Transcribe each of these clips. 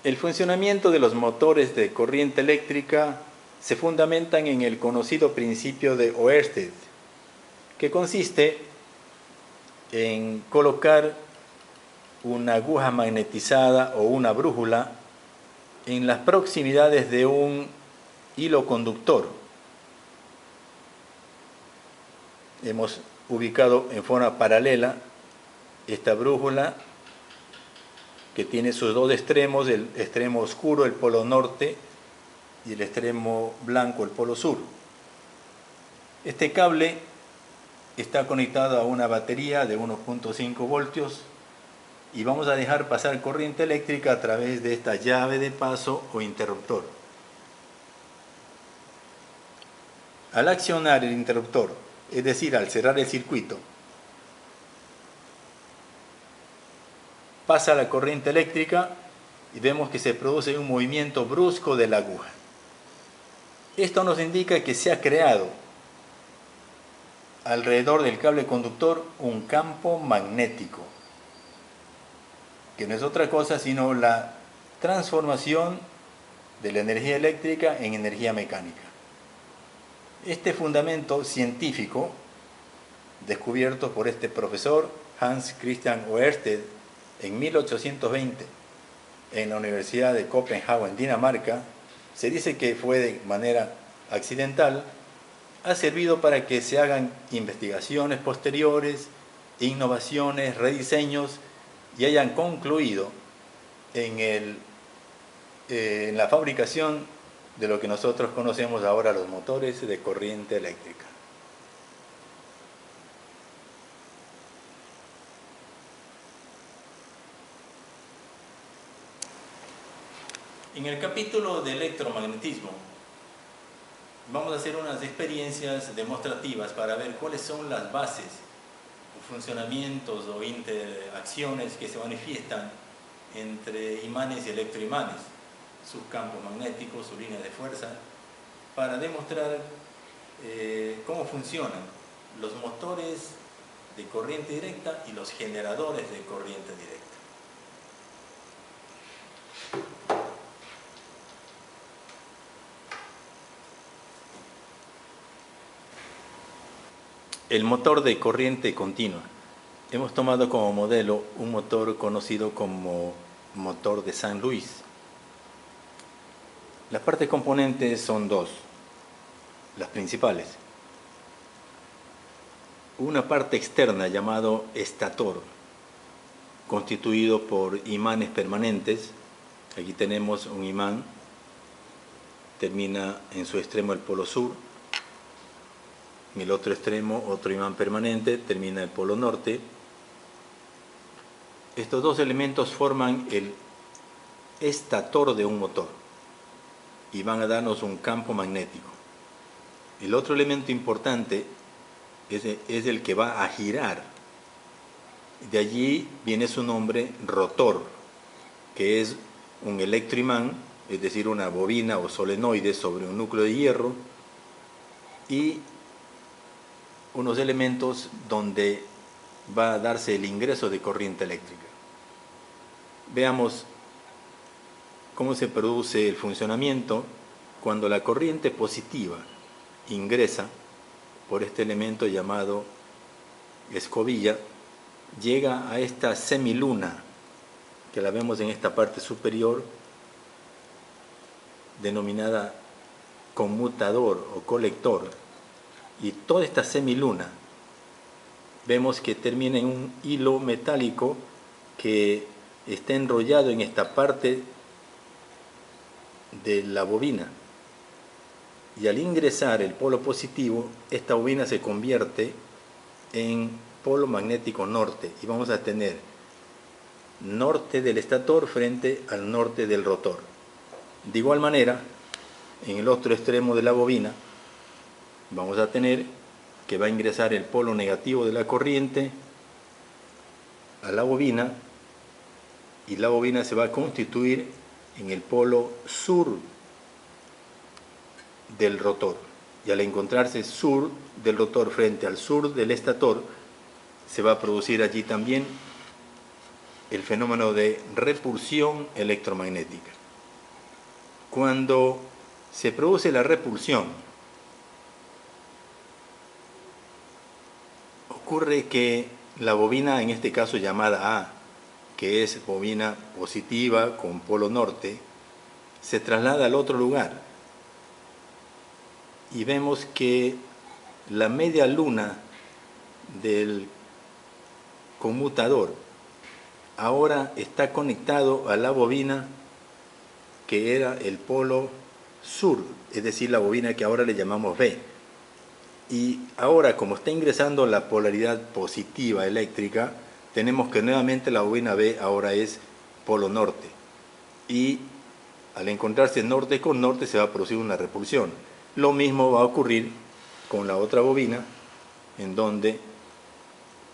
El funcionamiento de los motores de corriente eléctrica se fundamentan en el conocido principio de Oersted, que consiste en colocar una aguja magnetizada o una brújula en las proximidades de un hilo conductor. Hemos ubicado en forma paralela esta brújula que tiene sus dos extremos, el extremo oscuro, el polo norte, y el extremo blanco, el polo sur. Este cable está conectado a una batería de 1.5 voltios y vamos a dejar pasar corriente eléctrica a través de esta llave de paso o interruptor. Al accionar el interruptor, es decir, al cerrar el circuito, pasa la corriente eléctrica y vemos que se produce un movimiento brusco de la aguja. Esto nos indica que se ha creado alrededor del cable conductor un campo magnético, que no es otra cosa sino la transformación de la energía eléctrica en energía mecánica. Este fundamento científico, descubierto por este profesor Hans Christian Ørsted en 1820 en la Universidad de Copenhague, en Dinamarca, se dice que fue de manera accidental, ha servido para que se hagan investigaciones posteriores, innovaciones, rediseños, y hayan concluido en la fabricación de lo que nosotros conocemos ahora, los motores de corriente eléctrica. En el capítulo de electromagnetismo vamos a hacer unas experiencias demostrativas para ver cuáles son las bases, funcionamientos o interacciones que se manifiestan entre imanes y electroimanes, sus campos magnéticos, sus líneas de fuerza, para demostrar cómo funcionan los motores de corriente directa y los generadores de corriente directa. El motor de corriente continua. Hemos tomado como modelo un motor conocido como motor de San Luis. Las partes componentes son dos, las principales. Una parte externa llamado estator, constituido por imanes permanentes. Aquí tenemos un imán, termina en su extremo el polo sur. En el otro extremo, otro imán permanente, termina el polo norte. Estos dos elementos forman el estator de un motor y van a darnos un campo magnético. El otro elemento importante es el que va a girar. De allí viene su nombre rotor, que es un electroimán, es decir, una bobina o solenoide sobre un núcleo de hierro, y unos elementos donde va a darse el ingreso de corriente eléctrica. Veamos cómo se produce el funcionamiento cuando la corriente positiva ingresa por este elemento llamado escobilla, llega a esta semiluna que la vemos en esta parte superior, denominada conmutador o colector, y toda esta semiluna vemos que termina en un hilo metálico que está enrollado en esta parte de la bobina, y al ingresar el polo positivo, esta bobina se convierte en polo magnético norte y vamos a tener norte del estator frente al norte del rotor. De igual manera, en el otro extremo de la bobina vamos a tener que va a ingresar el polo negativo de la corriente a la bobina, y la bobina se va a constituir en el polo sur del rotor, y al encontrarse sur del rotor frente al sur del estator, se va a producir allí también el fenómeno de repulsión electromagnética. Cuando se produce la repulsión, ocurre que la bobina, en este caso llamada A, que es bobina positiva con polo norte, se traslada al otro lugar y vemos que la media luna del conmutador ahora está conectado a la bobina que era el polo sur, es decir, la bobina que ahora le llamamos B. Y ahora, como está ingresando la polaridad positiva eléctrica, tenemos que nuevamente la bobina B ahora es polo norte. Y al encontrarse norte con norte se va a producir una repulsión. Lo mismo va a ocurrir con la otra bobina, en donde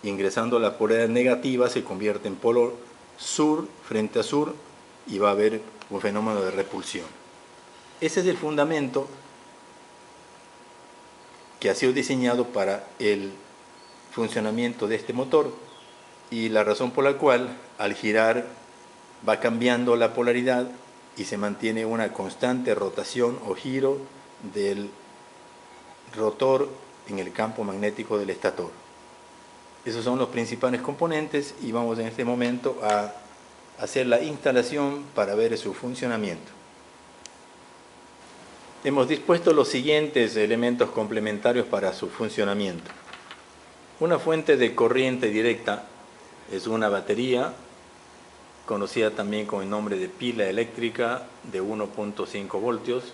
ingresando la polaridad negativa se convierte en polo sur frente a sur y va a haber un fenómeno de repulsión. Ese es el fundamento que ha sido diseñado para el funcionamiento de este motor y la razón por la cual al girar va cambiando la polaridad y se mantiene una constante rotación o giro del rotor en el campo magnético del estator. Esos son los principales componentes y vamos en este momento a hacer la instalación para ver su funcionamiento. Hemos dispuesto los siguientes elementos complementarios para su funcionamiento. Una fuente de corriente directa es una batería, conocida también con el nombre de pila eléctrica de 1.5 voltios,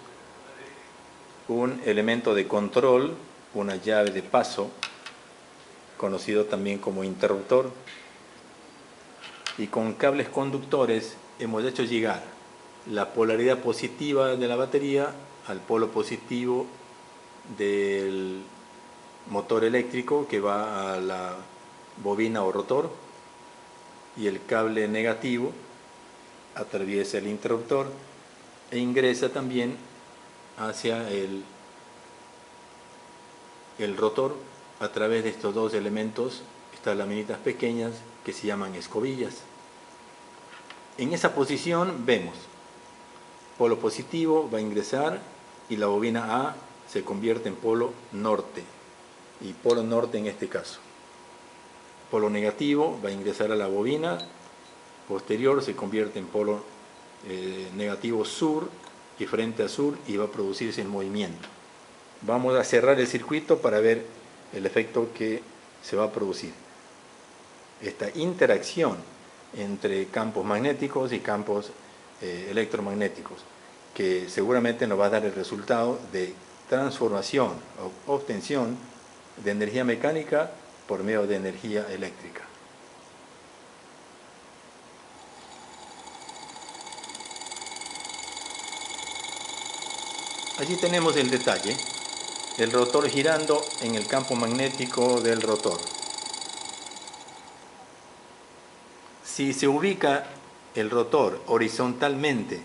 un elemento de control, una llave de paso, conocido también como interruptor, y con cables conductores hemos hecho llegar la polaridad positiva de la batería al polo positivo del motor eléctrico que va a la bobina o rotor, y el cable negativo atraviesa el interruptor e ingresa también hacia el rotor a través de estos dos elementos, estas laminitas pequeñas que se llaman escobillas. En esa posición vemos polo positivo va a ingresar y la bobina A se convierte en polo norte, y polo norte en este caso. Polo negativo va a ingresar a la bobina posterior, se convierte en polo negativo sur y frente a sur, y va a producirse el movimiento. Vamos a cerrar el circuito para ver el efecto que se va a producir. Esta interacción entre campos magnéticos y campos electromagnéticos, que seguramente nos va a dar el resultado de transformación o obtención de energía mecánica por medio de energía eléctrica. Allí tenemos el detalle, el rotor girando en el campo magnético del rotor. Si se ubica el rotor horizontalmente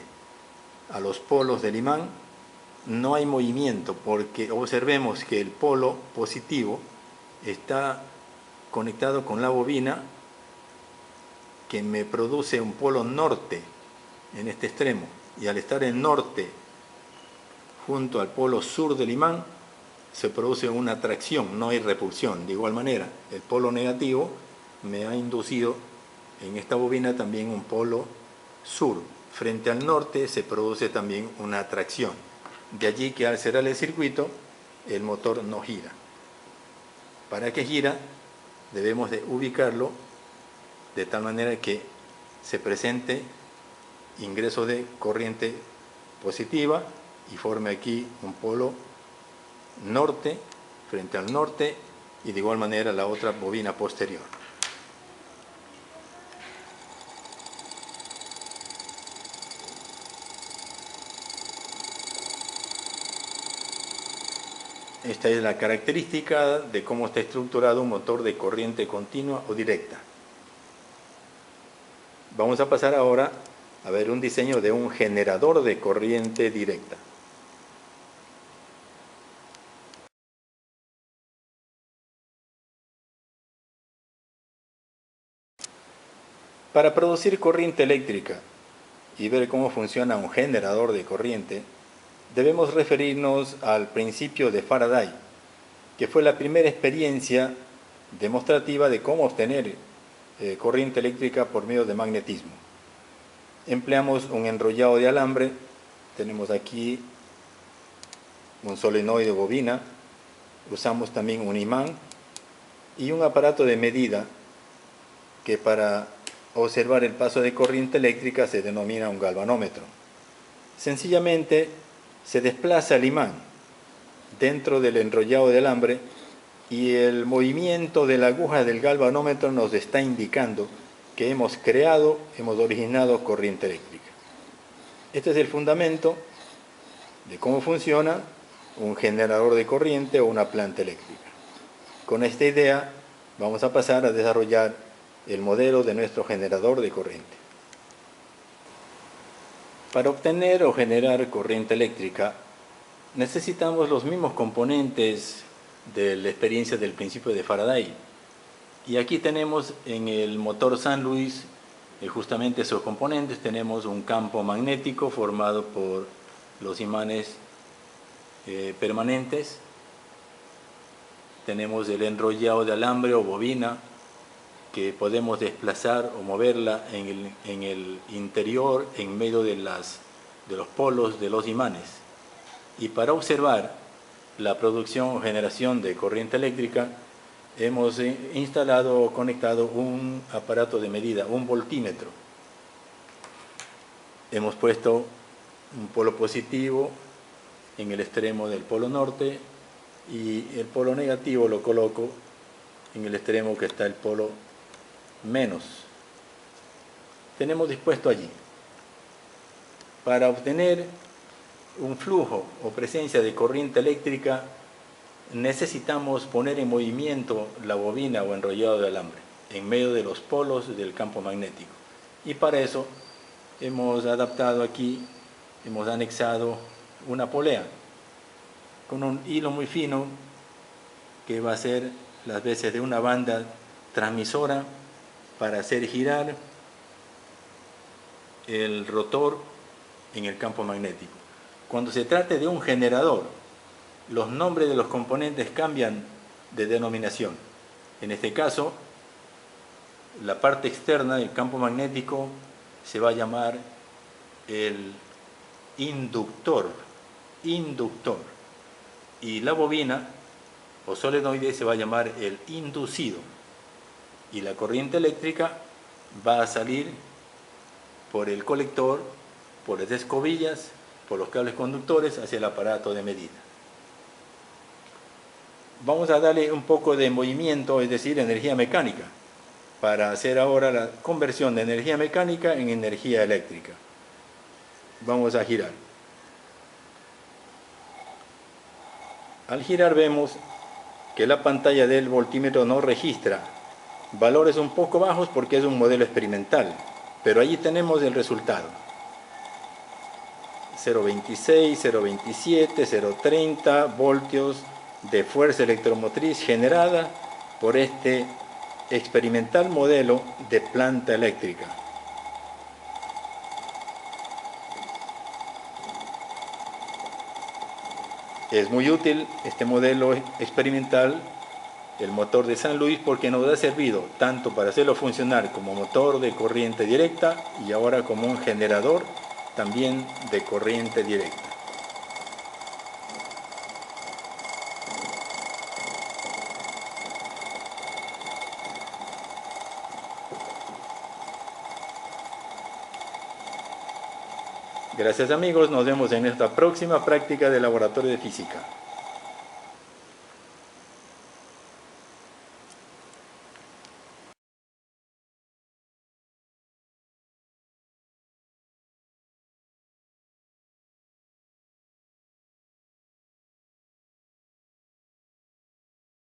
a los polos del imán, no hay movimiento, porque observemos que el polo positivo está conectado con la bobina que me produce un polo norte en este extremo, y al estar en norte junto al polo sur del imán se produce una atracción, no hay repulsión. De igual manera, el polo negativo me ha inducido en esta bobina también un polo sur. Frente al norte se produce también una atracción. De allí que al cerrar el circuito, el motor no gira. Para que gira, debemos de ubicarlo de tal manera que se presente ingreso de corriente positiva y forme aquí un polo norte frente al norte, y de igual manera la otra bobina posterior. Esta es la característica de cómo está estructurado un motor de corriente continua o directa. Vamos a pasar ahora a ver un diseño de un generador de corriente directa. Para producir corriente eléctrica y ver cómo funciona un generador de corriente, debemos referirnos al principio de Faraday, que fue la primera experiencia demostrativa de cómo obtener corriente eléctrica por medio de magnetismo. Empleamos un enrollado de alambre, tenemos aquí un solenoide bobina, usamos también un imán y un aparato de medida que para observar el paso de corriente eléctrica se denomina un galvanómetro. Sencillamente se desplaza el imán dentro del enrollado de alambre y el movimiento de la aguja del galvanómetro nos está indicando que hemos originado corriente eléctrica. Este es el fundamento de cómo funciona un generador de corriente o una planta eléctrica. Con esta idea vamos a pasar a desarrollar el modelo de nuestro generador de corriente. Para obtener o generar corriente eléctrica necesitamos los mismos componentes de la experiencia del principio de Faraday. Y aquí tenemos en el motor San Luis justamente esos componentes. Tenemos un campo magnético formado por los imanes permanentes. Tenemos el enrollado de alambre o bobina que podemos desplazar o moverla en el interior, en medio de los polos de los imanes. Y para observar la producción o generación de corriente eléctrica, hemos instalado o conectado un aparato de medida, un voltímetro. Hemos puesto un polo positivo en el extremo del polo norte y el polo negativo lo coloco en el extremo que está el polo menos. Tenemos dispuesto allí. Para obtener un flujo o presencia de corriente eléctrica necesitamos poner en movimiento la bobina o enrollado de alambre en medio de los polos del campo magnético. Y para eso hemos adaptado aquí, hemos anexado una polea con un hilo muy fino que va a ser las veces de una banda transmisora para hacer girar el rotor en el campo magnético. Cuando se trate de un generador, los nombres de los componentes cambian de denominación. En este caso, la parte externa del campo magnético se va a llamar el inductor, y la bobina o solenoide se va a llamar el inducido, y la corriente eléctrica va a salir por el colector, por las escobillas, por los cables conductores hacia el aparato de medida. Vamos a darle un poco de movimiento, es decir, energía mecánica, para hacer ahora la conversión de energía mecánica en energía eléctrica. Vamos a girar. Al girar vemos que la pantalla del voltímetro no registra valores un poco bajos porque es un modelo experimental, pero allí tenemos el resultado. 0,26, 0,27, 0,30 voltios de fuerza electromotriz generada por este experimental modelo de planta eléctrica. Es muy útil este modelo experimental, el motor de San Luis, porque nos ha servido tanto para hacerlo funcionar como motor de corriente directa y ahora como un generador también de corriente directa. Gracias amigos, nos vemos en esta próxima práctica de laboratorio de física.